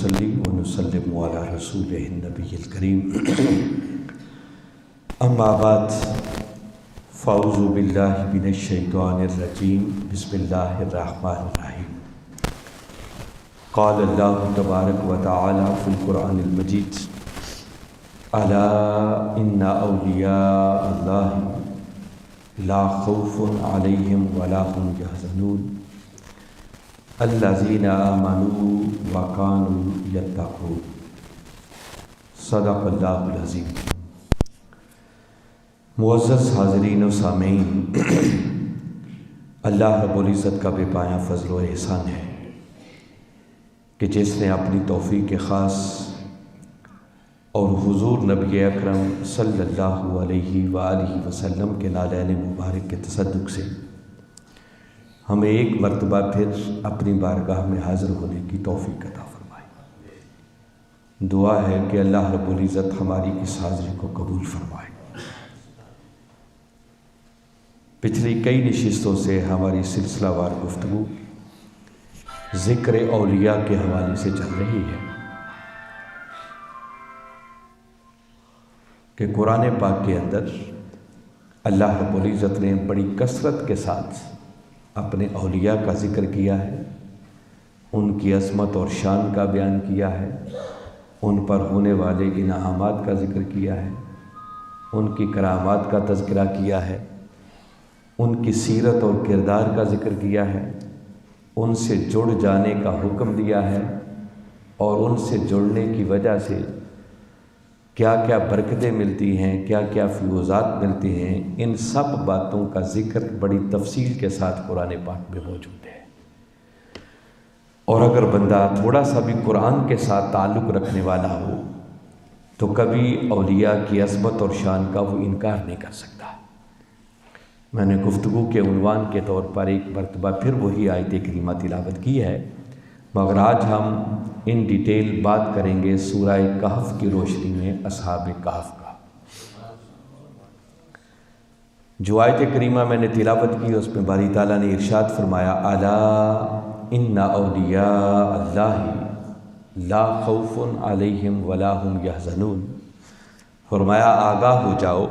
ونصلي ونسلم على رسوله النبي الكريم اما بعد فاعوذ باللہ من الشیطان الرجیم بسم اللہ الرحمن الرحیم قال اللہ تبارک و تعالی فی القرآن المجید الا ان اولیاء اللہ لا خوف علیہم ولا هم یحزنون الذین آمنوا وکانوا یتقون صدق اللہ العظیم۔ معزز حاضرین و سامعین، اللہ رب العزت کا بے پایہ فضل و احسان ہے کہ جس نے اپنی توفیق خاص اور حضور نبی اکرم صلی اللہ علیہ وآلہ وسلم کے نالین مبارک کے تصدق سے ہمیں ایک مرتبہ پھر اپنی بارگاہ میں حاضر ہونے کی توفیق عطا فرمائے۔ دعا ہے کہ اللہ رب العزت ہماری اس حاضری کو قبول فرمائے۔ پچھلی کئی نشستوں سے ہماری سلسلہ وار گفتگو ذکر اولیاء کے حوالے سے چل رہی ہے کہ قرآن پاک کے اندر اللہ رب العزت نے بڑی کثرت کے ساتھ اپنے اولیاء کا ذکر کیا ہے، ان کی عظمت اور شان کا بیان کیا ہے، ان پر ہونے والے انعامات کا ذکر کیا ہے، ان کی کرامات کا تذکرہ کیا ہے، ان کی سیرت اور کردار کا ذکر کیا ہے، ان سے جڑ جانے کا حکم دیا ہے، اور ان سے جڑنے کی وجہ سے کیا کیا برکتیں ملتی ہیں، کیا کیا فیوزات ملتی ہیں، ان سب باتوں کا ذکر بڑی تفصیل کے ساتھ قرآن پاک میں موجود ہے۔ اور اگر بندہ تھوڑا سا بھی قرآن کے ساتھ تعلق رکھنے والا ہو تو کبھی اولیاء کی عظمت اور شان کا وہ انکار نہیں کر سکتا۔ میں نے گفتگو کے عنوان کے طور پر ایک مرتبہ پھر وہی آیت کریمہ تلاوت کی ہے، مگر آج ہم ان ڈیٹیل بات کریں گے سورہ کہف کی روشنی میں اصحاب کہف کا۔ جو آیت کریمہ میں نے تلاوت کی اس میں باری تعالیٰ نے ارشاد فرمایا الا ان اولیاء اللہ لا خوف علیہم ولا هم یحزنون، فرمایا آگاہ ہو جاؤ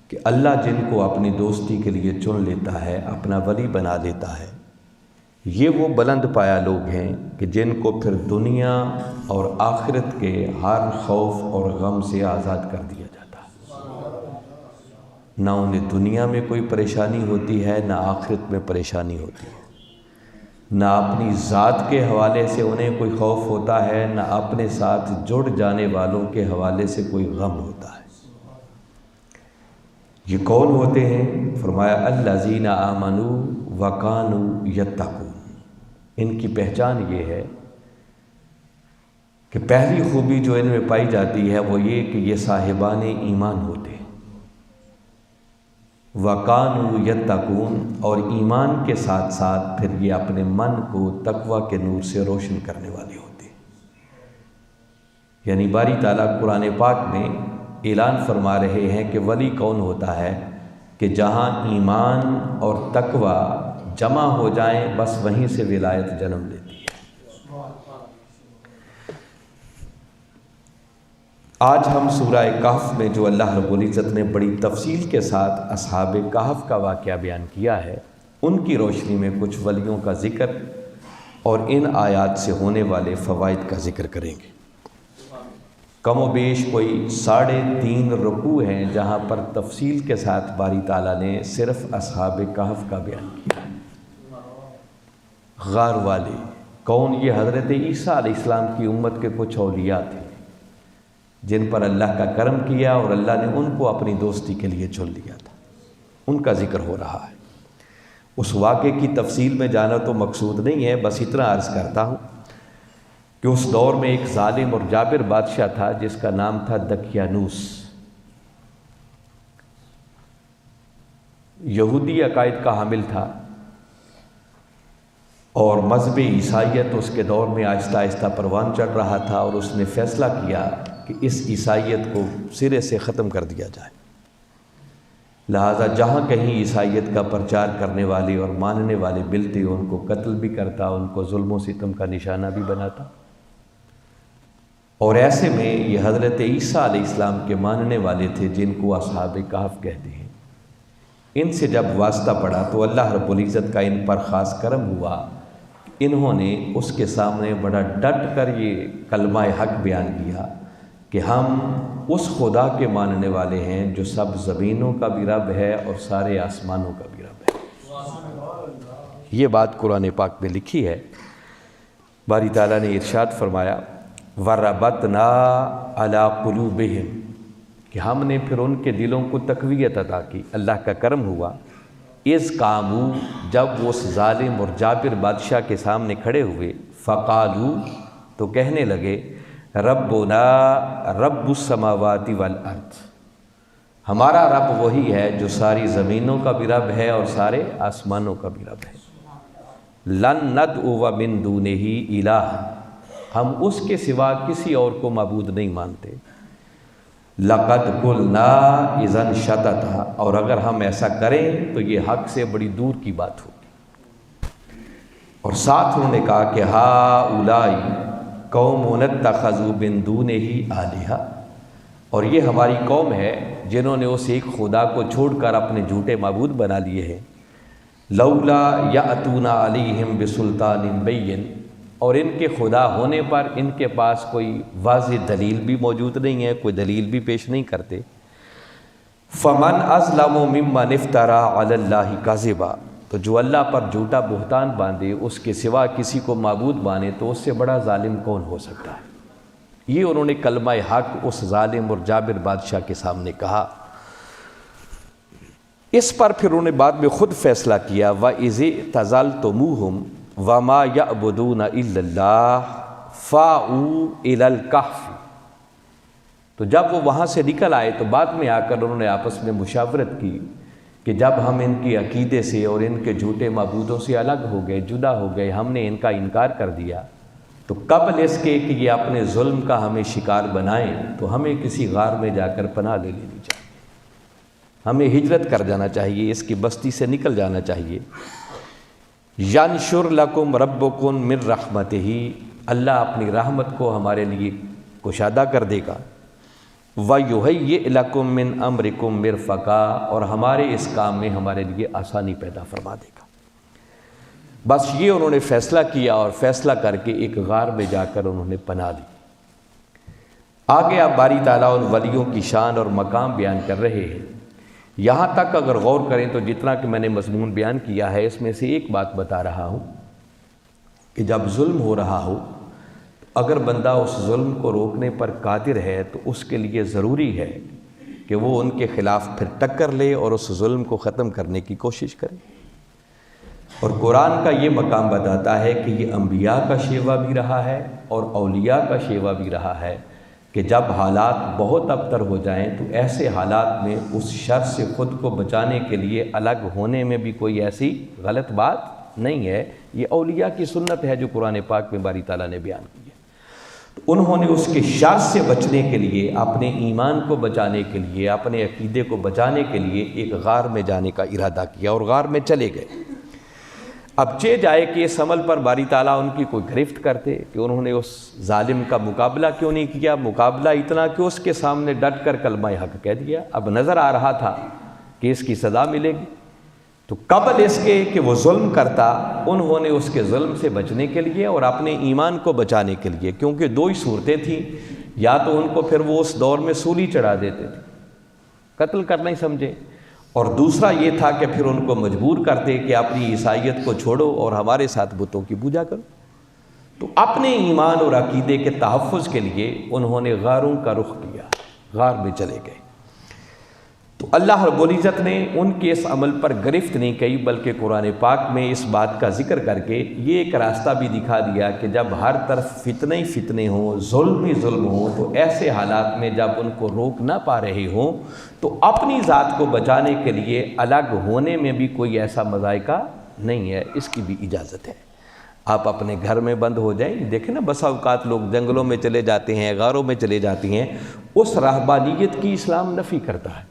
کہ اللہ جن کو اپنی دوستی کے لیے چن لیتا ہے، اپنا ولی بنا لیتا ہے، یہ وہ بلند پایا لوگ ہیں کہ جن کو پھر دنیا اور آخرت کے ہر خوف اور غم سے آزاد کر دیا جاتا ہے۔ نہ انہیں دنیا میں کوئی پریشانی ہوتی ہے، نہ آخرت میں پریشانی ہوتی ہے، نہ اپنی ذات کے حوالے سے انہیں کوئی خوف ہوتا ہے، نہ اپنے ساتھ جڑ جانے والوں کے حوالے سے کوئی غم ہوتا ہے۔ یہ کون ہوتے ہیں؟ فرمایا الذین آمنوا وکانوا یتقون۔ ان کی پہچان یہ ہے کہ پہلی خوبی جو ان میں پائی جاتی ہے وہ یہ کہ یہ صاحبان ایمان ہوتے ہیں، وکانوا یتقون، اور ایمان کے ساتھ ساتھ پھر یہ اپنے من کو تقوی کے نور سے روشن کرنے والے ہوتے ہیں۔ یعنی باری تعالیٰ قرآن پاک میں اعلان فرما رہے ہیں کہ ولی کون ہوتا ہے کہ جہاں ایمان اور تقوی جمع ہو جائیں بس وہیں سے ولایت جنم لیتی ہے۔ آج ہم سورہ کہف میں جو اللہ رب العزت نے بڑی تفصیل کے ساتھ اصحاب کہف کا واقعہ بیان کیا ہے، ان کی روشنی میں کچھ ولیوں کا ذکر اور ان آیات سے ہونے والے فوائد کا ذکر کریں گے۔ کم و بیش کوئی 3.5 رکوع ہیں جہاں پر تفصیل کے ساتھ باری تعالیٰ نے صرف اصحاب کہف کا بیان کیا۔ غار والے کون؟ یہ حضرت عیسیٰ علیہ السلام کی امت کے کچھ اولیاء تھے جن پر اللہ کا کرم کیا اور اللہ نے ان کو اپنی دوستی کے لیے چن لیا تھا، ان کا ذکر ہو رہا ہے۔ اس واقعے کی تفصیل میں جانا تو مقصود نہیں ہے، بس اتنا عرض کرتا ہوں کہ اس دور میں ایک ظالم اور جابر بادشاہ تھا جس کا نام تھا دقیانوس۔ یہودی عقائد کا حامل تھا اور مذہب عیسائیت اس کے دور میں آہستہ آہستہ پروان چڑھ رہا تھا، اور اس نے فیصلہ کیا کہ اس عیسائیت کو سرے سے ختم کر دیا جائے۔ لہٰذا جہاں کہیں عیسائیت کا پرچار کرنے والے اور ماننے والے ملتے ان کو قتل بھی کرتا، ان کو ظلم و ستم کا نشانہ بھی بناتا۔ اور ایسے میں یہ حضرت عیسیٰ علیہ السلام کے ماننے والے تھے جن کو اصحاب کہف کہتے ہیں، ان سے جب واسطہ پڑا تو اللہ رب العزت کا ان پر خاص کرم ہوا، انہوں نے اس کے سامنے بڑا ڈٹ کر یہ کلمہ حق بیان کیا کہ ہم اس خدا کے ماننے والے ہیں جو سب زمینوں کا بھی رب ہے اور سارے آسمانوں کا بھی رب ہے۔ یہ بات قرآن پاک میں لکھی ہے۔ باری تعالیٰ نے ارشاد فرمایا وَرَبَطْنَا عَلَىٰ قُلُوبِهِمْ، کہ ہم نے پھر ان کے دلوں کو تقویت عطا کی، اللہ کا کرم ہوا۔ اِذْ قَامُوا، جب وہ اس ظالم اور جابر بادشاہ کے سامنے کھڑے ہوئے، فَقَالُوا، تو کہنے لگے ربنا رب السماوات والارض، ہمارا رب وہی ہے جو ساری زمینوں کا بھی رب ہے اور سارے آسمانوں کا بھی رب ہے۔ لن ندعو من دونہ الہ، ہم اس کے سوا کسی اور کو معبود نہیں مانتے۔ لقد قلنا اذا شططا، اور اگر ہم ایسا کریں تو یہ حق سے بڑی دور کی بات ہوگی۔ اور ساتھ انہوں نے کہا کہ ہؤلاء قوم اتخذوا من دونہ آلہہ، اور یہ ہماری قوم ہے جنہوں نے اس ایک خدا کو چھوڑ کر اپنے جھوٹے معبود بنا لیے ہیں۔ لولا یأتون علیہم بسلطان بین، اور ان کے خدا ہونے پر ان کے پاس کوئی واضح دلیل بھی موجود نہیں ہے، کوئی دلیل بھی پیش نہیں کرتے۔ فمن اظلم ممن افترى علی اللہ کذبا، تو جو اللہ پر جھوٹا بہتان باندھے، اس کے سوا کسی کو معبود مانے، تو اس سے بڑا ظالم کون ہو سکتا ہے؟ یہ انہوں نے کلمہ حق اس ظالم اور جابر بادشاہ کے سامنے کہا۔ اس پر پھر انہوں نے بعد میں خود فیصلہ کیا وَإِذِ اعْتَزَلْتُمُوهُمْ وَمَا يَعْبُدُونَ إِلَّا اللَّهَ فَاؤْوا إِلَى الْكَهْفِ، تو جب وہ وہاں سے نکل آئے تو بعد میں آ کر انہوں نے آپس میں مشاورت کی کہ جب ہم ان کی عقیدے سے اور ان کے جھوٹے معبودوں سے الگ ہو گئے، جدا ہو گئے، ہم نے ان کا انکار کر دیا، تو قبل اس کے کہ یہ اپنے ظلم کا ہمیں شکار بنائیں تو ہمیں کسی غار میں جا کر پناہ لے لینی چاہیے، ہمیں ہجرت کر جانا چاہیے، اس کی بستی سے نکل جانا چاہیے۔ ینشر لکم ربکم من رحمتہ، اللہ اپنی رحمت کو ہمارے لیے کشادہ کر دے گا۔ وَيُهَيِّئْ لَكُم مِّنْ أَمْرِكُم مِّرْفَقًا، اور ہمارے اس کام میں ہمارے لیے آسانی پیدا فرما دے گا۔ بس یہ انہوں نے فیصلہ کیا، اور فیصلہ کر کے ایک غار میں جا کر انہوں نے پناہ لی۔ آگے آپ باری تعالیٰ ان ولیوں کی شان اور مقام بیان کر رہے ہیں۔ یہاں تک اگر غور کریں تو جتنا کہ میں نے مضمون بیان کیا ہے، اس میں سے ایک بات بتا رہا ہوں کہ جب ظلم ہو رہا ہو، اگر بندہ اس ظلم کو روکنے پر قادر ہے تو اس کے لیے ضروری ہے کہ وہ ان کے خلاف پھر ٹکر لے اور اس ظلم کو ختم کرنے کی کوشش کرے۔ اور قرآن کا یہ مقام بتاتا ہے کہ یہ انبیاء کا شیوا بھی رہا ہے اور اولیاء کا شیوا بھی رہا ہے کہ جب حالات بہت ابتر ہو جائیں تو ایسے حالات میں اس شر سے خود کو بچانے کے لیے الگ ہونے میں بھی کوئی ایسی غلط بات نہیں ہے۔ یہ اولیاء کی سنت ہے جو قرآن پاک میں باری تعالیٰ نے بیان کی ہے۔ تو انہوں نے اس کے شر سے بچنے کے لیے، اپنے ایمان کو بچانے کے لیے، اپنے عقیدے کو بچانے کے لیے ایک غار میں جانے کا ارادہ کیا اور غار میں چلے گئے۔ اب چہ جائے کہ اس عمل پر باری تعالیٰ ان کی کوئی گرفت کرتے کہ انہوں نے اس ظالم کا مقابلہ کیوں نہیں کیا، مقابلہ اتنا کہ اس کے سامنے ڈٹ کر کلمہ حق کہہ دیا۔ اب نظر آ رہا تھا کہ اس کی سزا ملے گی، تو قبل اس کے کہ وہ ظلم کرتا، انہوں نے اس کے ظلم سے بچنے کے لیے اور اپنے ایمان کو بچانے کے لیے، کیونکہ دو ہی صورتیں تھیں، یا تو ان کو پھر وہ اس دور میں سولی چڑھا دیتے تھے، قتل کرنا ہی سمجھے، اور دوسرا یہ تھا کہ پھر ان کو مجبور کرتے کہ اپنی عیسائیت کو چھوڑو اور ہمارے ساتھ بتوں کی پوجا کرو۔ تو اپنے ایمان اور عقیدے کے تحفظ کے لیے انہوں نے غاروں کا رخ کیا، غار میں چلے گئے۔ تو اللہ رب العزت نے ان کے اس عمل پر گرفت نہیں کی، بلکہ قرآن پاک میں اس بات کا ذکر کر کے یہ ایک راستہ بھی دکھا دیا کہ جب ہر طرف فتنے ہی فتنے ہوں، ظلم ہی ظلم ہوں، تو ایسے حالات میں جب ان کو روک نہ پا رہے ہوں تو اپنی ذات کو بچانے کے لیے الگ ہونے میں بھی کوئی ایسا مذائقہ نہیں ہے، اس کی بھی اجازت ہے۔ آپ اپنے گھر میں بند ہو جائیں، دیکھیں نا بسا اوقات لوگ جنگلوں میں چلے جاتے ہیں، غاروں میں چلے جاتے ہیں، اس رہبانیت کی اسلام نفی کرتا ہے،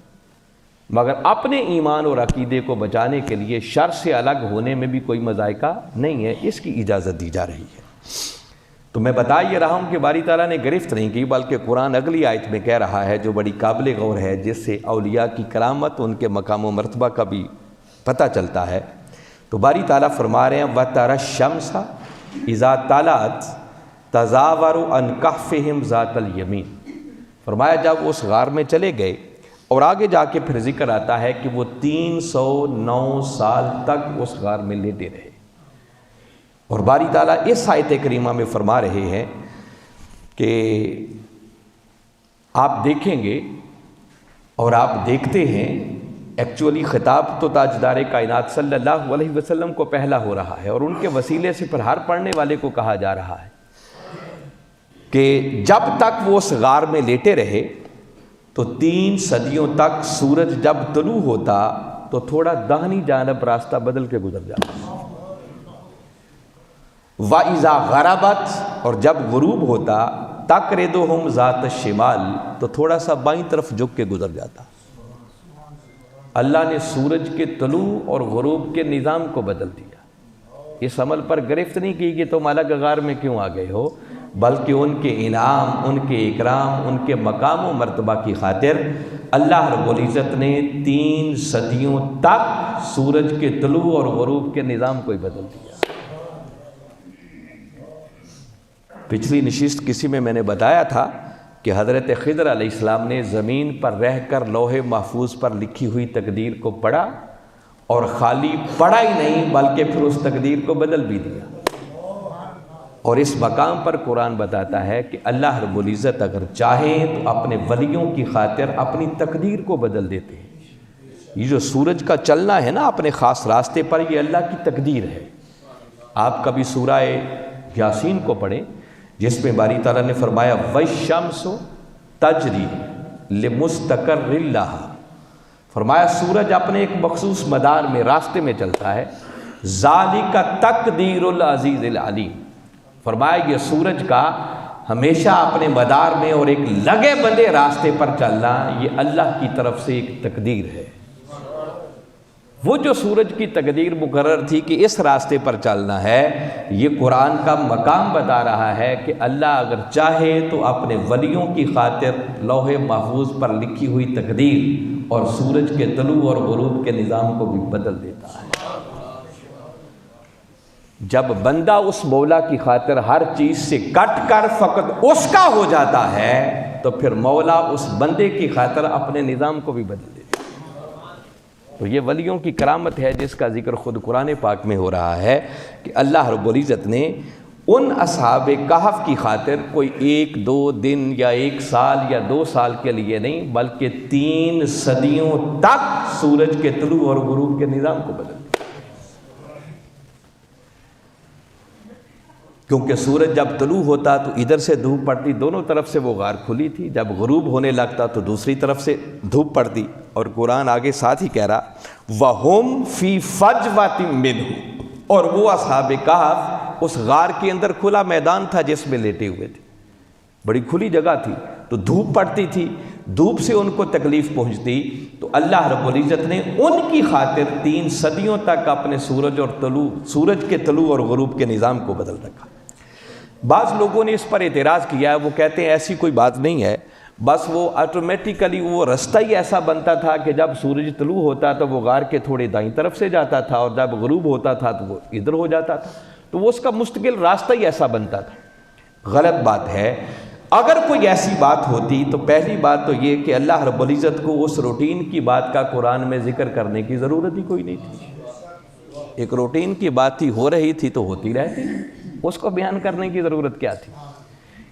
مگر اپنے ایمان اور عقیدے کو بچانے کے لیے شر سے الگ ہونے میں بھی کوئی مذائقہ نہیں ہے، اس کی اجازت دی جا رہی ہے۔ تو تو میں بتا یہ رہا ہوں کہ باری تعالیٰ نے گرفت نہیں کی، بلکہ قرآن اگلی آیت میں کہہ رہا ہے جو بڑی قابل غور ہے، جس سے اولیاء کی کرامت، ان کے مقام و مرتبہ کا بھی پتہ چلتا ہے۔ تو باری تعالیٰ فرما رہے ہیں وَتَرَى الشَّمْسَ اِذَا طَلَعَتْ تَزَاوَرُ عَنْ كَهْفِهِمْ ذَاتَ الْيَمِينِ، فرمایا جب اس غار میں چلے گئے، اور آگے جا کے پھر ذکر آتا ہے کہ وہ 309 سال تک اس غار میں لیٹے رہے۔ اور باری تعالیٰ اس آیت کریمہ میں فرما رہے ہیں کہ آپ دیکھیں گے اور آپ دیکھتے ہیں، ایکچولی خطاب تو تاجدار کائنات صلی اللہ علیہ وسلم کو پہلا ہو رہا ہے، اور ان کے وسیلے سے پھر ہر پڑھنے والے کو کہا جا رہا ہے کہ جب تک وہ اس غار میں لیٹے رہے تو 3 صدیوں تک سورج جب طلوع ہوتا تو تھوڑا داہنی جانب راستہ بدل کے گزر جاتا، وَإِذَا غَرَبَتْ، اور جب غروب ہوتا تَقْرِضُهُمْ ذَاتَ الشِّمَالِ، تو تھوڑا سا بائیں طرف جھک کے گزر جاتا۔ اللہ نے سورج کے طلوع اور غروب کے نظام کو بدل دیا۔ اس عمل پر گرفت نہیں کی کہ تم الگ غار میں کیوں آ گئے ہو، بلکہ ان کے انعام، ان کے اکرام، ان کے مقام و مرتبہ کی خاطر اللہ رب العزت نے 3 صدیوں تک سورج کے طلوع اور غروب کے نظام کو ہی بدل دیا۔ پچھلی نشست کسی میں نے بتایا تھا کہ حضرت خضر علیہ السلام نے زمین پر رہ کر لوح محفوظ پر لکھی ہوئی تقدیر کو پڑھا، اور خالی پڑھا ہی نہیں بلکہ پھر اس تقدیر کو بدل بھی دیا۔ اور اس مقام پر قرآن بتاتا ہے کہ اللہ رب العزت اگر چاہیں تو اپنے ولیوں کی خاطر اپنی تقدیر کو بدل دیتے ہیں۔ یہ جو سورج کا چلنا ہے نا اپنے خاص راستے پر، یہ اللہ کی تقدیر ہے۔ آپ کبھی سورہ یاسین کو پڑھیں جس میں باری تعالیٰ نے فرمایا وَالشَّمْسُ تَجْرِي لِمُسْتَقَرٍّ لَهَا، فرمایا سورج اپنے ایک مخصوص مدار میں، راستے میں چلتا ہے۔ ذَلِكَ تَقْدِيرُ الْعَزِيزِ الْعَلِيمِ، فرمایا یہ سورج کا ہمیشہ اپنے مدار میں اور ایک لگے بندے راستے پر چلنا، یہ اللہ کی طرف سے ایک تقدیر ہے۔ وہ جو سورج کی تقدیر مقرر تھی کہ اس راستے پر چلنا ہے، یہ قرآن کا مقام بتا رہا ہے کہ اللہ اگر چاہے تو اپنے ولیوں کی خاطر لوح محفوظ پر لکھی ہوئی تقدیر اور سورج کے طلوع اور غروب کے نظام کو بھی بدل دیتا ہے۔ جب بندہ اس مولا کی خاطر ہر چیز سے کٹ کر فقط اس کا ہو جاتا ہے تو پھر مولا اس بندے کی خاطر اپنے نظام کو بھی بدل دیتا ہے۔ تو یہ ولیوں کی کرامت ہے جس کا ذکر خود قرآن پاک میں ہو رہا ہے کہ اللہ رب العزت نے ان اصحاب کہف کی خاطر کوئی 1-2 دن یا 1 سال یا 2 سال کے لیے نہیں، بلکہ 3 صدیوں تک سورج کے طلوع اور غروب کے نظام کو بدل دیا۔ کیونکہ سورج جب طلوع ہوتا تو ادھر سے دھوپ پڑتی، دونوں طرف سے وہ غار کھلی تھی، جب غروب ہونے لگتا تو دوسری طرف سے دھوپ پڑتی۔ اور قرآن آگے ساتھ ہی کہہ رہا وَهُمْ فِي فَجْوَةٍ مِّنْهُ، اور وہ اصحاب کہف اس غار کے اندر کھلا میدان تھا جس میں لیٹے ہوئے تھے، بڑی کھلی جگہ تھی، تو دھوپ پڑتی تھی، دھوپ سے ان کو تکلیف پہنچتی، تو اللہ رب العزت نے ان کی خاطر 3 صدیوں تک اپنے سورج کے طلوع اور غروب کے نظام کو بدل رکھا۔ بعض لوگوں نے اس پر اعتراض کیا ہے، وہ کہتے ہیں ایسی کوئی بات نہیں ہے، بس وہ آٹومیٹیکلی وہ رستہ ہی ایسا بنتا تھا کہ جب سورج طلوع ہوتا تو وہ غار کے تھوڑے دائیں طرف سے جاتا تھا، اور جب غروب ہوتا تھا تو وہ ادھر ہو جاتا تھا، تو وہ اس کا مستقل راستہ ہی ایسا بنتا تھا۔ غلط بات ہے۔ اگر کوئی ایسی بات ہوتی تو پہلی بات تو یہ کہ اللہ رب العزت کو اس روٹین کی بات کا قرآن میں ذکر کرنے کی ضرورت ہی کوئی نہیں تھی۔ ایک روٹین کی بات ہی ہو رہی تھی تو ہوتی رہتی، اس کو بیان کرنے کی ضرورت کیا تھی؟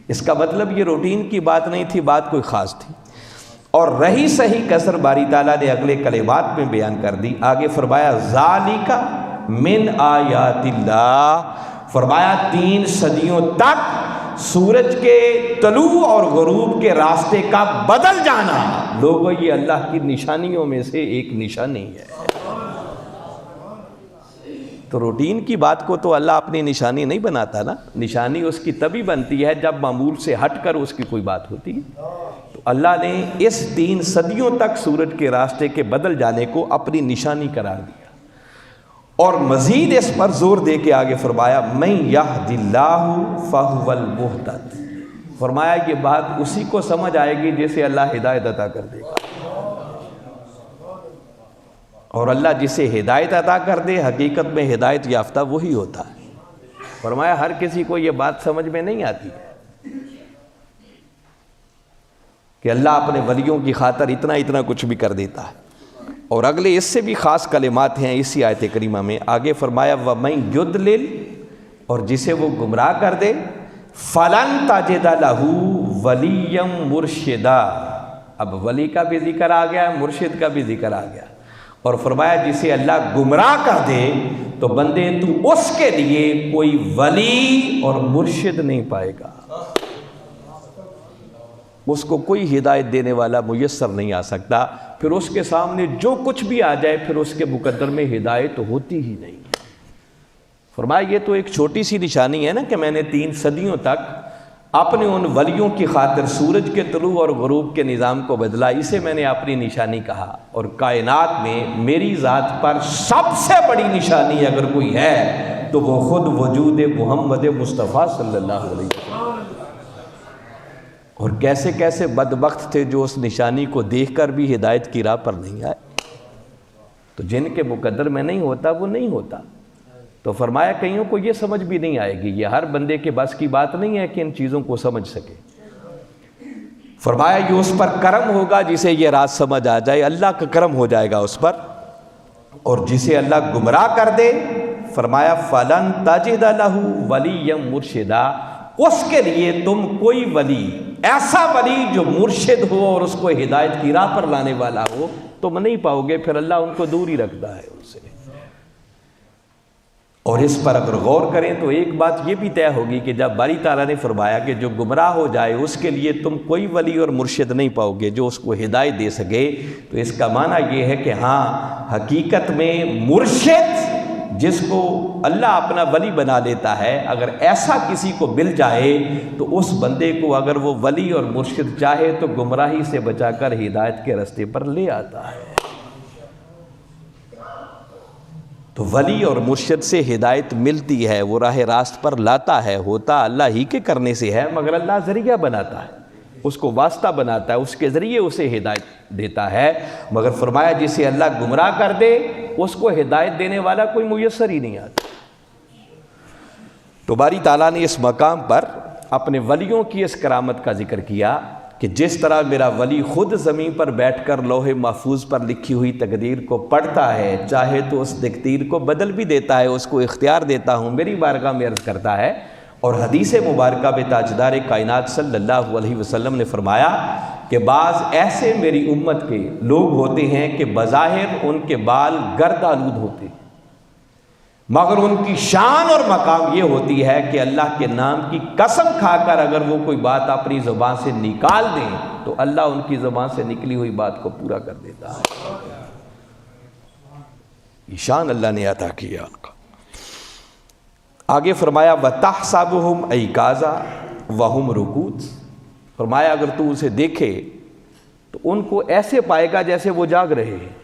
اس کا مطلب یہ روٹین کی بات نہیں تھی، بات کوئی خاص تھی۔ اور رہی صحیح کسر باری تعالیٰ نے اگلے کلمات میں بیان کر دی۔ آگے فرمایا ذالک من آیات اللہ، فرمایا 3 صدیوں تک سورج کے طلوع اور غروب کے راستے کا بدل جانا، لوگوں یہ اللہ کی نشانیوں میں سے ایک نشانی ہے۔ تو روٹین کی بات کو تو اللہ اپنی نشانی نہیں بناتا نا، نشانی اس کی تبھی بنتی ہے جب معمول سے ہٹ کر اس کی کوئی بات ہوتی ہے۔ تو اللہ نے اس 3 صدیوں تک سورج کے راستے کے بدل جانے کو اپنی نشانی قرار دیا۔ اور مزید اس پر زور دے کے آگے فرمایا من یہد اللہ فہو المہتد، فرمایا یہ بات اسی کو سمجھ آئے گی جسے اللہ ہدایت عطا کر دے گا، اور اللہ جسے ہدایت عطا کر دے حقیقت میں ہدایت یافتہ وہی ہوتا ہے۔ فرمایا ہر کسی کو یہ بات سمجھ میں نہیں آتی ہے کہ اللہ اپنے ولیوں کی خاطر اتنا اتنا کچھ بھی کر دیتا ہے۔ اور اگلے اس سے بھی خاص کلمات ہیں اسی آیت کریمہ میں، آگے فرمایا وَمَن یُضْلِلْ، اور جسے وہ گمراہ کر دے، فَلَن تَجِدَ لَهُ وَلِيًّا مُرْشِدًا، اب ولی کا بھی ذکر آ گیا، مرشد کا بھی ذکر آ گیا، اور فرمایا جسے اللہ گمراہ کر دے تو بندے تو اس کے لیے کوئی ولی اور مرشد نہیں پائے گا، اس کو کوئی ہدایت دینے والا میسر نہیں آ سکتا، پھر اس کے سامنے جو کچھ بھی آ جائے پھر اس کے مقدر میں ہدایت ہوتی ہی نہیں۔ فرمایا یہ تو ایک چھوٹی سی نشانی ہے نا کہ میں نے 3 صدیوں تک اپنے ان ولیوں کی خاطر سورج کے طلوع اور غروب کے نظام کو بدلا، اسے میں نے اپنی نشانی کہا، اور کائنات میں میری ذات پر سب سے بڑی نشانی اگر کوئی ہے تو وہ خود وجود محمد مصطفیٰ صلی اللہ علیہ وسلم۔ اور کیسے کیسے بدبخت تھے جو اس نشانی کو دیکھ کر بھی ہدایت کی راہ پر نہیں آئے۔ تو جن کے مقدر میں نہیں ہوتا وہ نہیں ہوتا۔ تو فرمایا کئیوں کو یہ سمجھ بھی نہیں آئے گی، یہ ہر بندے کے بس کی بات نہیں ہے کہ ان چیزوں کو سمجھ سکے۔ فرمایا یہ اس پر کرم ہوگا جسے یہ راز سمجھ آ جائے، اللہ کا کرم ہو جائے گا اس پر، اور جسے اللہ گمراہ کر دے فرمایا فَلَن تَجِدَ لَهُ وَلِيًّا مُرْشِدًا، اس کے لیے تم کوئی ولی، ایسا ولی جو مرشد ہو اور اس کو ہدایت کی راہ پر لانے والا ہو تم نہیں پاؤ گے، پھر اللہ ان کو دور ہی رکھتا ہے ان سے۔ اور اس پر اگر غور کریں تو ایک بات یہ بھی طے ہوگی کہ جب باری تعالیٰ نے فرمایا کہ جو گمراہ ہو جائے اس کے لیے تم کوئی ولی اور مرشد نہیں پاؤ گے جو اس کو ہدایت دے سکے، تو اس کا معنی یہ ہے کہ ہاں حقیقت میں مرشد جس کو اللہ اپنا ولی بنا لیتا ہے، اگر ایسا کسی کو مل جائے تو اس بندے کو اگر وہ ولی اور مرشد چاہے تو گمراہی سے بچا کر ہدایت کے راستے پر لے آتا ہے۔ تو ولی اور مرشد سے ہدایت ملتی ہے، وہ راہ راست پر لاتا ہے، ہوتا اللہ ہی کے کرنے سے ہے، مگر اللہ ذریعہ بناتا ہے، اس کو واسطہ بناتا ہے، اس کے ذریعے اسے ہدایت دیتا ہے، مگر فرمایا جسے اللہ گمراہ کر دے اس کو ہدایت دینے والا کوئی میسر ہی نہیں آتا۔ تو باری تعالیٰ نے اس مقام پر اپنے ولیوں کی اس کرامت کا ذکر کیا کہ جس طرح میرا ولی خود زمین پر بیٹھ کر لوح محفوظ پر لکھی ہوئی تقدیر کو پڑھتا ہے، چاہے تو اس تقدیر کو بدل بھی دیتا ہے، اس کو اختیار دیتا ہوں، میری بارگاہ میں عرض کرتا ہے۔ اور حدیث مبارکہ میں تاجدار کائنات صلی اللہ علیہ وسلم نے فرمایا کہ بعض ایسے میری امت کے لوگ ہوتے ہیں کہ بظاہر ان کے بال گرد آلود ہوتے ہیں، مگر ان کی شان اور مقام یہ ہوتی ہے کہ اللہ کے نام کی قسم کھا کر اگر وہ کوئی بات اپنی زبان سے نکال دیں تو اللہ ان کی زبان سے نکلی ہوئی بات کو پورا کر دیتا ہے۔ یہ شان اللہ نے عطا کیا ان کا۔ آگے فرمایا وَتَحْسَبُهُمْ أَيْقَاظًا وَهُمْ رُقُودٌ، فرمایا اگر تو اسے دیکھے تو ان کو ایسے پائے گا جیسے وہ جاگ رہے ہیں،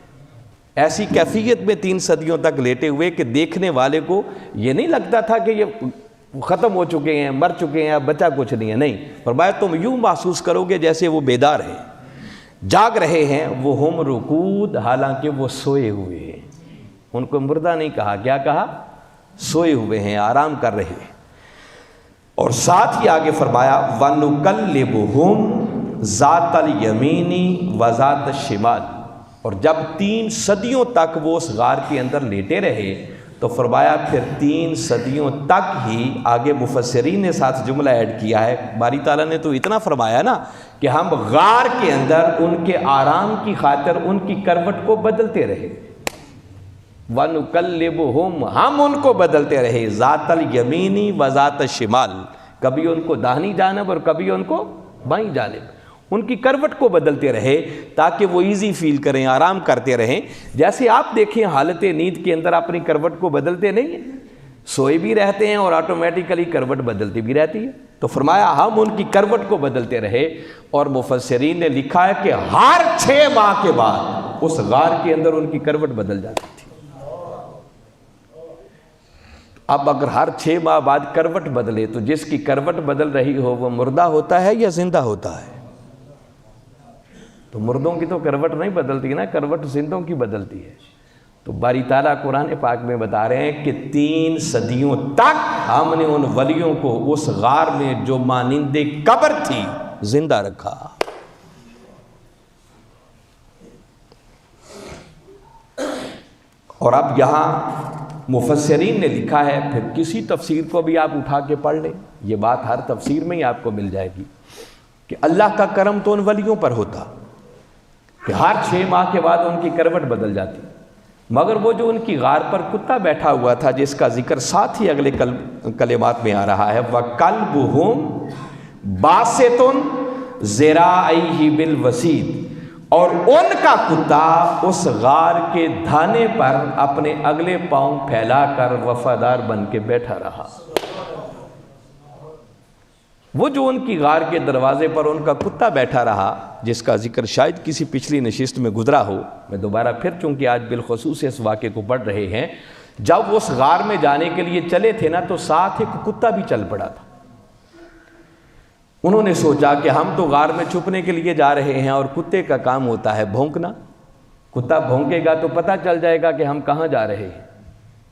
ایسی کیفیت میں 3 صدیوں تک لیٹے ہوئے کہ دیکھنے والے کو یہ نہیں لگتا تھا کہ یہ ختم ہو چکے ہیں، مر چکے ہیں، اب بچا کچھ نہیں ہے، نہیں، فرمایا تم یوں محسوس کرو گے جیسے وہ بیدار ہیں، جاگ رہے ہیں، وہ ہم رقود، حالانکہ وہ سوئے ہوئے ہیں، ان کو مردہ نہیں کہا، کیا کہا؟ سوئے ہوئے ہیں، آرام کر رہے ہیں۔ اور ساتھ ہی آگے فرمایا وَنُقَلِّبُهُمْ ذَاتَ الْيَمِينِ وَذَاتَ الشِّمَالِ، اور جب 3 صدیوں تک وہ اس غار کے اندر لیٹے رہے تو فرمایا پھر 3 صدیوں تک ہی، آگے مفسرین نے ساتھ جملہ ایڈ کیا ہے، باری تعالیٰ نے تو اتنا فرمایا نا کہ ہم غار کے اندر ان کے آرام کی خاطر ان کی کروٹ کو بدلتے رہے، وَنُقَلِّبُهُمْ، ہم ان کو بدلتے رہے، ذات الیمینی و ذات الشمال، کبھی ان کو داہنی جانب اور کبھی ان کو بائیں جانب، ان کی کروٹ کو بدلتے رہے تاکہ وہ ایزی فیل کریں، آرام کرتے رہیں۔ جیسے آپ دیکھیں حالت نیند کے اندر اپنی کروٹ کو بدلتے نہیں ہیں، سوئے بھی رہتے ہیں اور آٹومیٹیکلی کروٹ بدلتی بھی رہتی ہے، تو فرمایا ہم ان کی کروٹ کو بدلتے رہے۔ اور مفسرین نے لکھا ہے کہ ہر 6 ماہ کے بعد اس غار کے اندر ان کی کروٹ بدل جاتی تھی، اب اگر ہر 6 ماہ بعد کروٹ بدلے تو جس کی کروٹ بدل رہی ہو وہ مردہ ہوتا ہے یا زندہ ہوتا ہے؟ تو مردوں کی تو کروٹ نہیں بدلتی نا، کروٹ زندوں کی بدلتی ہے۔ تو باری تعالیٰ قرآن پاک میں بتا رہے ہیں کہ 3 صدیوں تک ہم نے ان ولیوں کو اس غار میں جو مانند قبر تھی زندہ رکھا۔ اور اب یہاں مفسرین نے لکھا ہے، پھر کسی تفسیر کو بھی آپ اٹھا کے پڑھ لیں، یہ بات ہر تفسیر میں ہی آپ کو مل جائے گی کہ اللہ کا کرم تو ان ولیوں پر ہوتا کہ ہر 6 ماہ کے بعد ان کی کروٹ بدل جاتی، مگر وہ جو ان کی غار پر کتا بیٹھا ہوا تھا جس کا ذکر ساتھ ہی اگلے کلمات میں آ رہا ہے، وَكَلْبُهُمْ بَاسِطٌ ذِرَاعَيْهِ بِالْوَسِيدِ، اور ان کا کتا اس غار کے دھانے پر اپنے اگلے پاؤں پھیلا کر وفادار بن کے بیٹھا رہا۔ وہ جو ان کی غار کے دروازے پر ان کا کتا بیٹھا رہا، جس کا ذکر شاید کسی پچھلی نشست میں گزرا ہو، میں دوبارہ پھر چونکہ آج بالخصوص اس واقعے کو پڑھ رہے ہیں، جب وہ اس غار میں جانے کے لیے چلے تھے نا تو ساتھ ایک کتا بھی چل پڑا تھا۔ انہوں نے سوچا کہ ہم تو غار میں چھپنے کے لیے جا رہے ہیں اور کتے کا کام ہوتا ہے بھونکنا، کتا بھونکے گا تو پتہ چل جائے گا کہ ہم کہاں جا رہے ہیں۔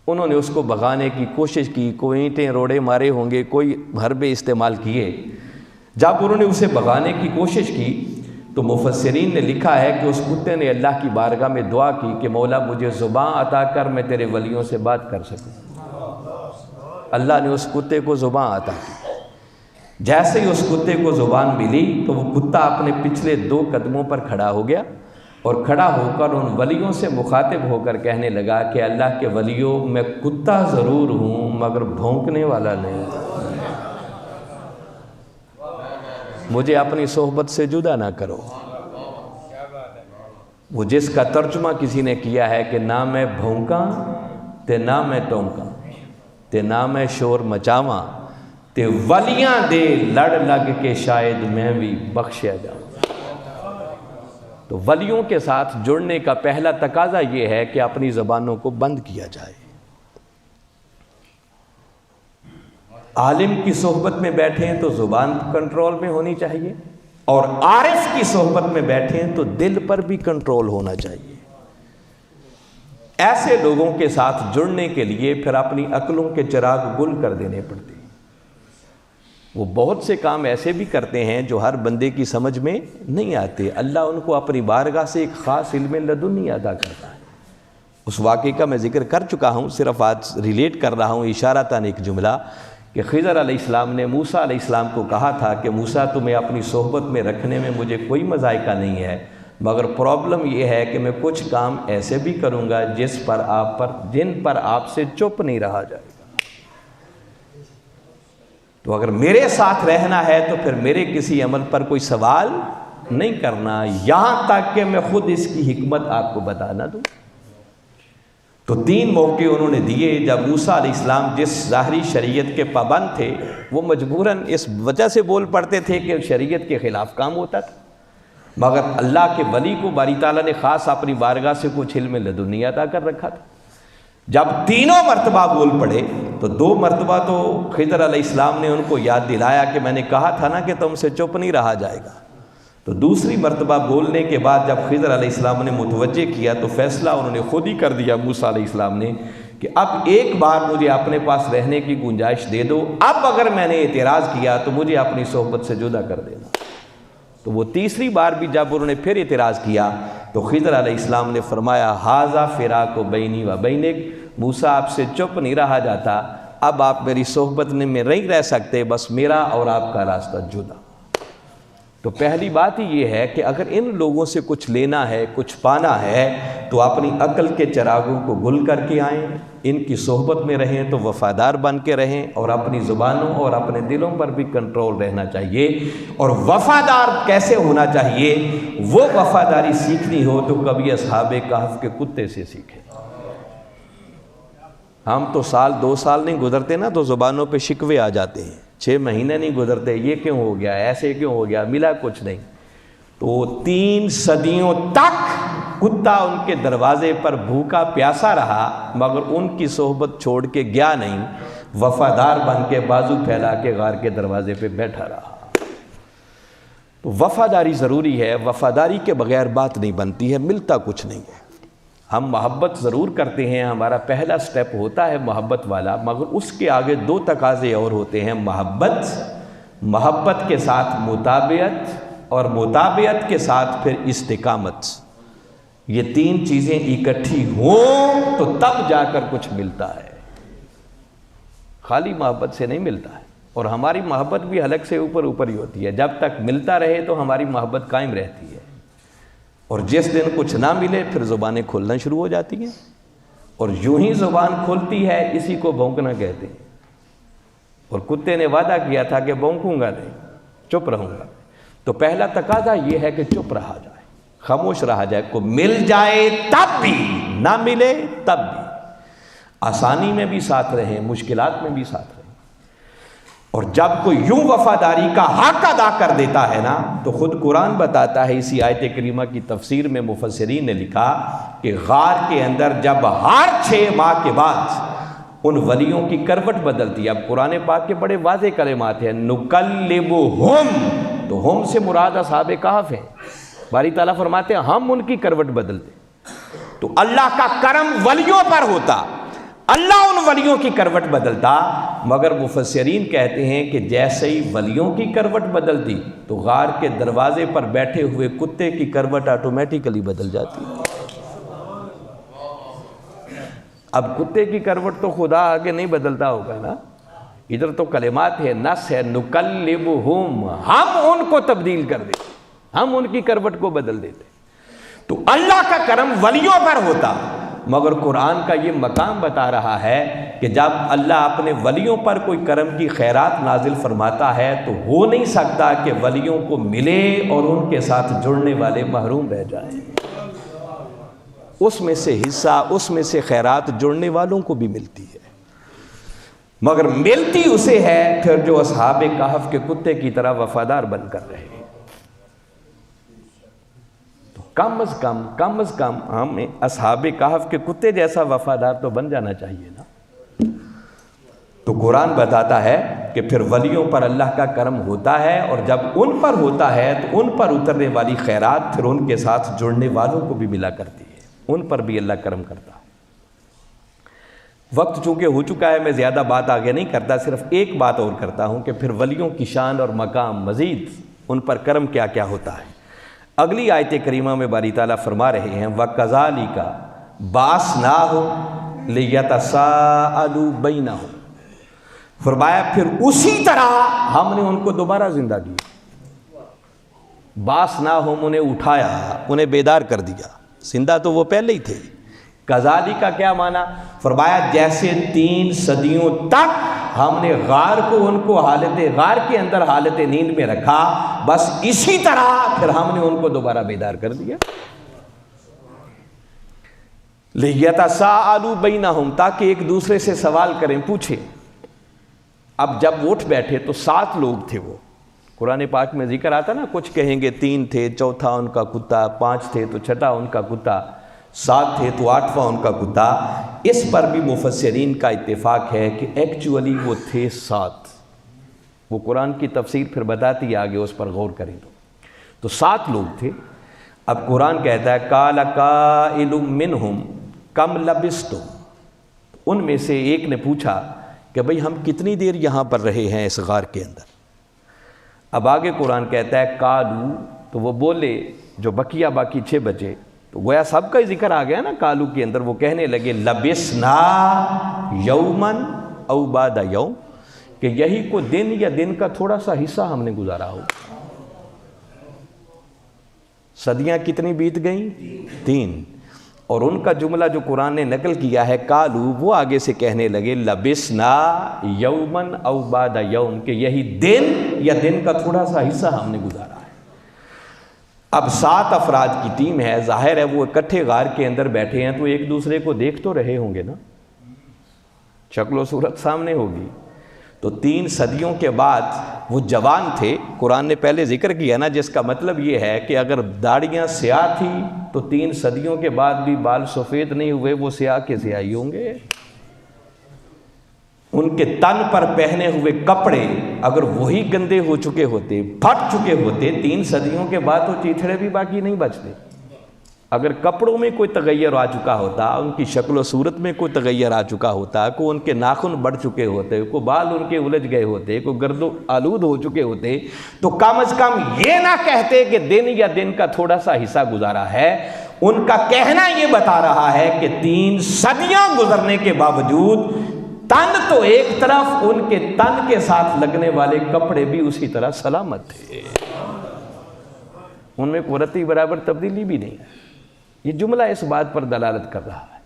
انہوں نے اس کو بھگانے کی کوشش کی، کوئی اینٹیں روڑے مارے ہوں گے، کوئی حربے استعمال کیے۔ جب انہوں نے اسے بھگانے کی کوشش کی تو مفسرین نے لکھا ہے کہ اس کتے نے اللہ کی بارگاہ میں دعا کی کہ مولا مجھے زبان عطا کر، میں تیرے ولیوں سے بات کر سکوں۔ اللہ نے اس کتے کو زبان عطا کی۔ جیسے ہی اس کتے کو زبان ملی تو وہ کتا اپنے پچھلے 2 قدموں پر کھڑا ہو گیا اور کھڑا ہو کر ان ولیوں سے مخاطب ہو کر کہنے لگا کہ اللہ کے ولیوں، میں کتا ضرور ہوں مگر بھونکنے والا نہیں، مجھے اپنی صحبت سے جدا نہ کرو۔ وہ جس کا ترجمہ کسی نے کیا ہے کہ نہ میں بھونکاں تے نہ میں ٹونکاں تے نہ میں شور مچاواں تے ولیاں دے لڑ لگ کے شاید میں بھی بخشیا جاؤں۔ تو ولیوں کے ساتھ جڑنے کا پہلا تقاضا یہ ہے کہ اپنی زبانوں کو بند کیا جائے۔ عالم کی صحبت میں بیٹھیں تو زبان کنٹرول میں ہونی چاہیے، اور عارف کی صحبت میں بیٹھیں تو دل پر بھی کنٹرول ہونا چاہیے۔ ایسے لوگوں کے ساتھ جڑنے کے لیے پھر اپنی عقلوں کے چراغ گل کر دینے پڑتے ہیں۔ وہ بہت سے کام ایسے بھی کرتے ہیں جو ہر بندے کی سمجھ میں نہیں آتے، اللہ ان کو اپنی بارگاہ سے ایک خاص علم لدنی عطا کرتا ہے۔ اس واقعے کا میں ذکر کر چکا ہوں، صرف آج ریلیٹ کر رہا ہوں اشارتاً ایک جملہ، کہ خضر علیہ السلام نے موسیٰ علیہ السلام کو کہا تھا کہ موسیٰ تمہیں اپنی صحبت میں رکھنے میں مجھے کوئی مذائقہ نہیں ہے، مگر پرابلم یہ ہے کہ میں کچھ کام ایسے بھی کروں گا جن پر آپ سے چپ نہیں رہا جائے گا۔ تو اگر میرے ساتھ رہنا ہے تو پھر میرے کسی عمل پر کوئی سوال نہیں کرنا، یہاں تک کہ میں خود اس کی حکمت آپ کو بتا نہ دوں۔ تو 3 موقع انہوں نے دیے جب موسیٰ علیہ السلام جس ظاہری شریعت کے پابند تھے، وہ مجبوراً اس وجہ سے بول پڑتے تھے کہ شریعت کے خلاف کام ہوتا تھا، مگر اللہ کے ولی کو باری تعالیٰ نے خاص اپنی بارگاہ سے کچھ علم لدنی عطا کر رکھا تھا۔ جب 3 مرتبہ بول پڑے تو 2 مرتبہ تو خضر علیہ السلام نے ان کو یاد دلایا کہ میں نے کہا تھا نا کہ تم سے چپ نہیں رہا جائے گا۔ تو دوسری مرتبہ بولنے کے بعد جب خضر علیہ السلام نے متوجہ کیا تو فیصلہ انہوں نے خود ہی کر دیا موسیٰ علیہ السلام نے کہ اب ایک بار مجھے اپنے پاس رہنے کی گنجائش دے دو، اب اگر میں نے اعتراض کیا تو مجھے اپنی صحبت سے جدا کر دینا۔ تو وہ تیسری بار بھی جب انہوں نے پھر اعتراض کیا تو خضر علیہ السلام نے فرمایا ھذا فراق بینی و بینک، موسیٰ آپ سے چپ نہیں رہا جاتا، اب آپ میری صحبت میں نہیں رہ سکتے، بس میرا اور آپ کا راستہ جدا۔ تو پہلی بات ہی یہ ہے کہ اگر ان لوگوں سے کچھ لینا ہے، کچھ پانا ہے، تو اپنی عقل کے چراغوں کو گل کر کے آئیں، ان کی صحبت میں رہیں تو وفادار بن کے رہیں، اور اپنی زبانوں اور اپنے دلوں پر بھی کنٹرول رہنا چاہیے۔ اور وفادار کیسے ہونا چاہیے؟ وہ وفاداری سیکھنی ہو تو کبھی اصحاب کہف کے کتے سے سیکھیں۔ ہم تو 2 سال نہیں گزرتے نا تو زبانوں پہ شکوے آ جاتے ہیں، 6 مہینے نہیں گزرتے، یہ کیوں ہو گیا، ایسے کیوں ہو گیا، ملا کچھ نہیں۔ تو 3 صدیوں تک کتا ان کے دروازے پر بھوکا پیاسا رہا، مگر ان کی صحبت چھوڑ کے گیا نہیں۔ وفادار بن کے بازو پھیلا کے غار کے دروازے پہ بیٹھا رہا۔ تو وفاداری ضروری ہے، وفاداری کے بغیر بات نہیں بنتی ہے، ملتا کچھ نہیں ہے۔ ہم محبت ضرور کرتے ہیں، ہمارا پہلا سٹیپ ہوتا ہے محبت والا، مگر اس کے آگے دو تقاضے اور ہوتے ہیں، محبت کے ساتھ مطابعت، اور مطابعت کے ساتھ پھر استقامت۔ یہ تین چیزیں اکٹھی ہوں تو تب جا کر کچھ ملتا ہے، خالی محبت سے نہیں ملتا ہے۔ اور ہماری محبت بھی حلق سے اوپر اوپر ہی ہوتی ہے، جب تک ملتا رہے تو ہماری محبت قائم رہتی ہے، اور جس دن کچھ نہ ملے پھر زبانیں کھولنا شروع ہو جاتی ہیں، اور یوں ہی زبان کھلتی ہے، اسی کو بھونکنا کہتے ہیں۔ اور کتے نے وعدہ کیا تھا کہ بھونکوں گا نہیں، چپ رہوں گا۔ تو پہلا تقاضا یہ ہے کہ چپ رہا جائے، خاموش رہا جائے، کو مل جائے تب بھی، نہ ملے تب بھی، آسانی میں بھی ساتھ رہیں، مشکلات میں بھی ساتھ رہیں۔ اور جب کوئی یوں وفاداری کا حق ادا کر دیتا ہے نا، تو خود قرآن بتاتا ہے، اسی آیت کریمہ کی تفسیر میں مفسرین نے لکھا کہ غار کے اندر جب ہر 6 ماہ کے بعد ان ولیوں کی کروٹ بدلتی ہے۔ اب قرآن پاک کے بڑے واضح کلمات ہیں، نُقَلِّبُهُمْ، تو ہم سے مراد اصحاب کہف ہیں۔ باری تعالیٰ فرماتے ہیں ہم ان کی کروٹ بدلتے۔ تو اللہ کا کرم ولیوں پر ہوتا، اللہ ان ولیوں کی کروٹ بدلتا، مگر مفسرین کہتے ہیں کہ جیسے ہی ولیوں کی کروٹ بدلتی تو غار کے دروازے پر بیٹھے ہوئے کتے کی کروٹ آٹومیٹیکلی بدل جاتی۔ اب کتے کی کروٹ تو خدا آگے نہیں بدلتا ہوگا نا، ادھر تو کلمات ہے، نص ہے، نُقَلِّبُهُمْ، ہم ان کو تبدیل کر دیتے، ہم ان کی کروٹ کو بدل دیتے۔ تو اللہ کا کرم ولیوں پر ہوتا، مگر قرآن کا یہ مقام بتا رہا ہے کہ جب اللہ اپنے ولیوں پر کوئی کرم کی خیرات نازل فرماتا ہے تو ہو نہیں سکتا کہ ولیوں کو ملے اور ان کے ساتھ جڑنے والے محروم رہ جائیں۔ اس میں سے حصہ، اس میں سے خیرات جڑنے والوں کو بھی ملتی ہے، مگر ملتی اسے ہے پھر جو اصحاب کہف کے کتے کی طرح وفادار بن کر رہے۔ تو کم از کم ہمیں اصحاب کہف کے کتے جیسا وفادار تو بن جانا چاہیے نا۔ تو قرآن بتاتا ہے کہ پھر ولیوں پر اللہ کا کرم ہوتا ہے، اور جب ان پر ہوتا ہے تو ان پر اترنے والی خیرات پھر ان کے ساتھ جڑنے والوں کو بھی ملا کرتی ہے، ان پر بھی اللہ کرم کرتا ہے۔ وقت چونکہ ہو چکا ہے، میں زیادہ بات آگے نہیں کرتا، صرف ایک بات اور کرتا ہوں کہ پھر ولیوں کی شان اور مقام، مزید ان پر کرم کیا کیا ہوتا ہے۔ اگلی آیت کریمہ میں باری تعالیٰ فرما رہے ہیں وَكَذَلِكَ بَعَثْنَاهُمْ لِيَتَسَاءَلُوا بَيْنَهُمْ، فرمایا پھر اسی طرح ہم نے ان کو دوبارہ زندہ کیا۔ بَعَثْنَاهُمْ، انہیں اٹھایا، انہیں بیدار کر دیا، زندہ تو وہ پہلے ہی تھے۔ کذالک کا کیا معنی؟ فرمایا جیسے 3 صدیوں تک ہم نے غار کو ان کو غار کے اندر حالت نیند میں رکھا، بس اسی طرح پھر ہم نے ان کو دوبارہ بیدار کر دیا۔ لیتساءلوا بینہم، تاکہ ایک دوسرے سے سوال کریں، پوچھیں۔ اب جب اٹھ بیٹھے تو 7 لوگ تھے، وہ قرآن پاک میں ذکر آتا نا، کچھ کہیں گے 3 تھے، چوتھا ان کا کتا، 5 تھے تو چھٹا ان کا کتا، 7 تھے تو 8واں ان کا کتا۔ اس پر بھی مفسرین کا اتفاق ہے کہ ایکچولی وہ تھے 7۔ وہ قرآن کی تفسیر پھر بتاتی ہے آگے، اس پر غور کریں تو 7 لوگ تھے۔ اب قرآن کہتا ہے قال قائل منہم کم لبستم، ان میں سے ایک نے پوچھا کہ بھئی ہم کتنی دیر یہاں پر رہے ہیں اس غار کے اندر۔ اب آگے قرآن کہتا ہے قالو، تو وہ بولے جو باقی 6 بچے، تو گویا سب کا ہی ذکر آ گیا نا قالو کے اندر، وہ کہنے لگے لبسنا یومن او بعد یوم، کہ یہی کو دن یا دن کا تھوڑا سا حصہ ہم نے گزارا ہو۔ صدیاں کتنی بیت گئیں؟ 3۔ اور ان کا جملہ جو قرآن نے نقل کیا ہے قالو، وہ آگے سے کہنے لگے لبسنا یومن او بعد یوم، کہ یہی دن یا دن کا تھوڑا سا حصہ ہم نے گزارا ہے۔ اب 7 افراد کی ٹیم ہے، ظاہر ہے وہ اکٹھے غار کے اندر بیٹھے ہیں تو ایک دوسرے کو دیکھ تو رہے ہوں گے نا، شکل و صورت سامنے ہوگی۔ تو 3 صدیوں کے بعد وہ جوان تھے، قرآن نے پہلے ذکر کیا نا، جس کا مطلب یہ ہے کہ اگر داڑیاں سیاہ تھی تو 3 صدیوں کے بعد بھی بال سفید نہیں ہوئے، وہ سیاہ کے سیاہ ہی ہوں گے۔ ان کے تن پر پہنے ہوئے کپڑے اگر وہی گندے ہو چکے ہوتے، پھٹ چکے ہوتے، 3 صدیوں کے بعد تو چیتھڑے بھی باقی نہیں بچتے۔ اگر کپڑوں میں کوئی تغیر آ چکا ہوتا، ان کی شکل و صورت میں کوئی تغیر آ چکا ہوتا، کوئی ان کے ناخن بڑھ چکے ہوتے، کوئی بال ان کے الجھ گئے ہوتے، کوئی گرد و آلود ہو چکے ہوتے، تو کم از کم یہ نہ کہتے کہ دن یا دن کا تھوڑا سا حصہ گزارا ہے۔ ان کا کہنا یہ بتا رہا ہے کہ 3 صدیاں گزرنے کے باوجود تن تو ایک طرف، ان کے تن کے ساتھ لگنے والے کپڑے بھی اسی طرح سلامت تھے، ان میں کوئی رتی برابر تبدیلی بھی نہیں ہے۔ یہ جملہ اس بات پر دلالت کر رہا ہے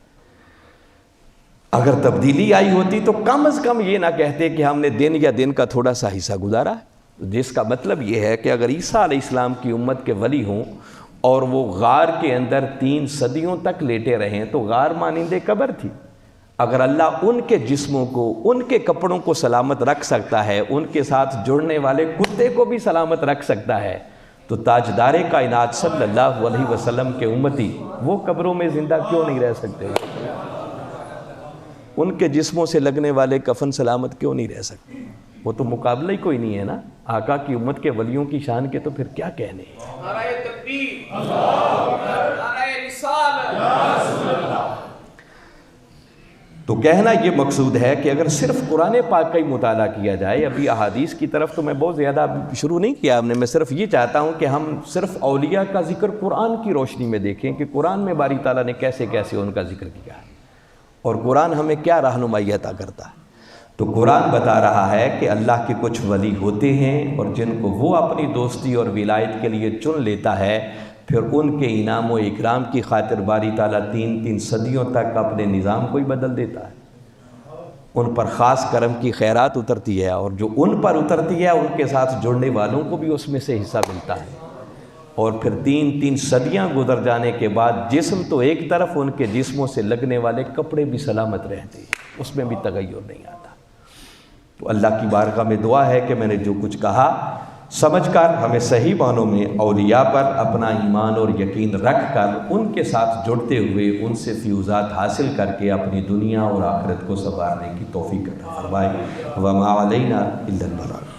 اگر تبدیلی آئی ہوتی تو کم از کم یہ نہ کہتے کہ ہم نے دن یا دن کا تھوڑا سا حصہ گزارا ہے، جس کا مطلب یہ ہے کہ اگر عیسیٰ علیہ السلام کی امت کے ولی ہوں اور وہ غار کے اندر 3 صدیوں تک لیٹے رہیں تو غار مانندے قبر تھی۔ اگر اللہ ان کے جسموں کو، ان کے کپڑوں کو سلامت رکھ سکتا ہے، ان کے ساتھ جڑنے والے کتے کو بھی سلامت رکھ سکتا ہے، تو تاجدار کائنات صلی اللہ علیہ وسلم کے امتی وہ قبروں میں زندہ کیوں نہیں رہ سکتے؟ ان کے جسموں سے لگنے والے کفن سلامت کیوں نہیں رہ سکتے؟ وہ تو مقابلہ ہی کوئی نہیں ہے نا آقا کی امت کے ولیوں کی شان کے، تو پھر کیا کہنے ہیں۔ نعرہ تکبیر، اللہ اکبر، نعرہ رسالت۔ تو کہنا یہ مقصود ہے کہ اگر صرف قرآن پاک کا ہی مطالعہ کیا جائے، ابھی احادیث کی طرف تو میں بہت زیادہ شروع نہیں کیا ہم نے، میں صرف یہ چاہتا ہوں کہ ہم صرف اولیاء کا ذکر قرآن کی روشنی میں دیکھیں کہ قرآن میں باری تعالیٰ نے کیسے کیسے ان کا ذکر کیا ہے اور قرآن ہمیں کیا رہنمائی عطا کرتا ہے۔ تو قرآن بتا رہا ہے کہ اللہ کے کچھ ولی ہوتے ہیں اور جن کو وہ اپنی دوستی اور ولایت کے لیے چن لیتا ہے، پھر ان کے انعام و اکرام کی خاطر باری تعالیٰ 3 صدیوں تک اپنے نظام کو ہی بدل دیتا ہے۔ ان پر خاص کرم کی خیرات اترتی ہے، اور جو ان پر اترتی ہے ان کے ساتھ جڑنے والوں کو بھی اس میں سے حصہ ملتا ہے، اور پھر 3 صدیاں گزر جانے کے بعد جسم تو ایک طرف، ان کے جسموں سے لگنے والے کپڑے بھی سلامت رہتے ہیں، اس میں بھی تغیر نہیں آتا۔ تو اللہ کی بارگاہ میں دعا ہے کہ میں نے جو کچھ کہا سمجھ کر ہمیں صحیح معنوں میں اولیاء پر اپنا ایمان اور یقین رکھ کر ان کے ساتھ جڑتے ہوئے ان سے فیوزات حاصل کر کے اپنی دنیا اور آخرت کو سنوارنے کی توفیق عطا فرمائے۔ وما علینا الا البلاغ۔